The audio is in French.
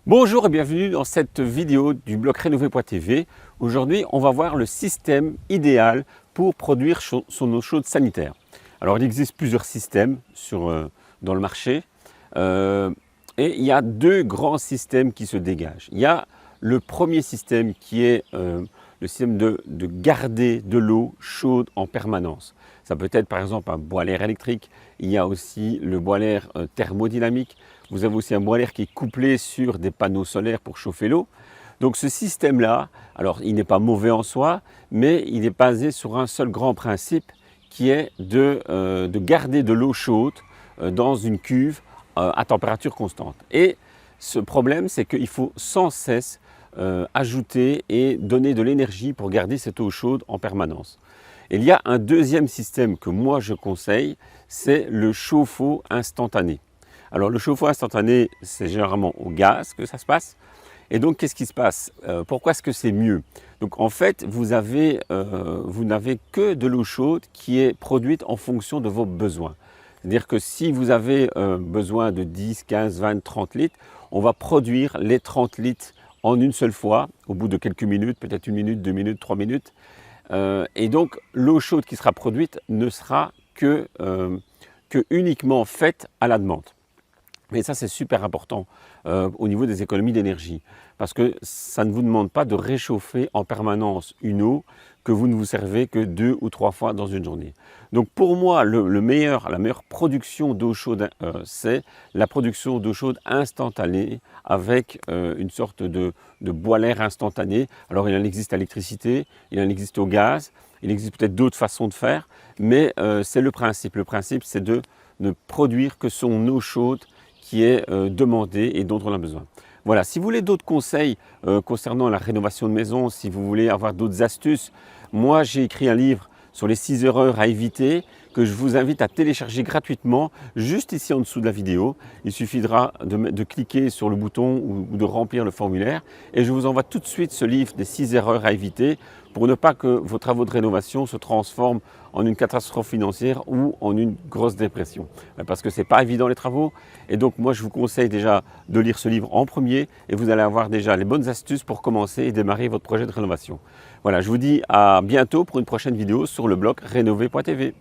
Bonjour et bienvenue dans cette vidéo du blog Rénové.tv. Aujourd'hui, on va voir le système idéal pour produire son eau chaude sanitaire. Alors, il existe plusieurs systèmes dans le marché et il y a deux grands systèmes qui se dégagent. Il y a le premier système qui est le système de garder de l'eau chaude en permanence. Ça peut être par exemple un boiler électrique. Il y a aussi le boiler thermodynamique. Vous avez aussi un boiler qui est couplé sur des panneaux solaires pour chauffer l'eau. Donc ce système-là, alors il n'est pas mauvais en soi, mais il est basé sur un seul grand principe qui est de garder de l'eau chaude dans une cuve à température constante. Et ce problème, c'est qu'il faut sans cesse ajouter et donner de l'énergie pour garder cette eau chaude en permanence. Il y a un deuxième système que moi je conseille, c'est le chauffe-eau instantané. Alors le chauffe-eau instantané, c'est généralement au gaz que ça se passe. Et donc qu'est-ce qui se passe? Pourquoi est-ce que c'est mieux? Donc en fait, vous n'avez que de l'eau chaude qui est produite en fonction de vos besoins. C'est-à-dire que si vous avez besoin de 10, 15, 20, 30 litres, on va produire les 30 litres en une seule fois, au bout de quelques minutes, peut-être 1 minute, 2 minutes, 3 minutes. Et donc l'eau chaude qui sera produite ne sera que uniquement faite à la demande. Mais ça, c'est super important au niveau des économies d'énergie, parce que ça ne vous demande pas de réchauffer en permanence une eau que vous ne vous servez que 2 ou 3 fois dans une journée. Donc pour moi, la meilleure production d'eau chaude, c'est la production d'eau chaude instantanée avec une sorte de boiler instantané. Alors il en existe à l'électricité, il en existe au gaz, il existe peut-être d'autres façons de faire, mais c'est le principe. Le principe, c'est de ne produire que son eau chaude qui est demandée et dont on a besoin. Voilà, si vous voulez d'autres conseils concernant la rénovation de maison, si vous voulez avoir d'autres astuces, moi j'ai écrit un livre sur les 6 erreurs à éviter que je vous invite à télécharger gratuitement juste ici en dessous de la vidéo. Il suffira de cliquer sur le bouton ou de remplir le formulaire et je vous envoie tout de suite ce livre des 6 erreurs à éviter pour ne pas que vos travaux de rénovation se transforment en une catastrophe financière ou en une grosse dépression. Parce que ce n'est pas évident les travaux et donc moi je vous conseille déjà de lire ce livre en premier et vous allez avoir déjà les bonnes astuces pour commencer et démarrer votre projet de rénovation. Voilà, je vous dis à bientôt pour une prochaine vidéo sur le blog Rénové.tv.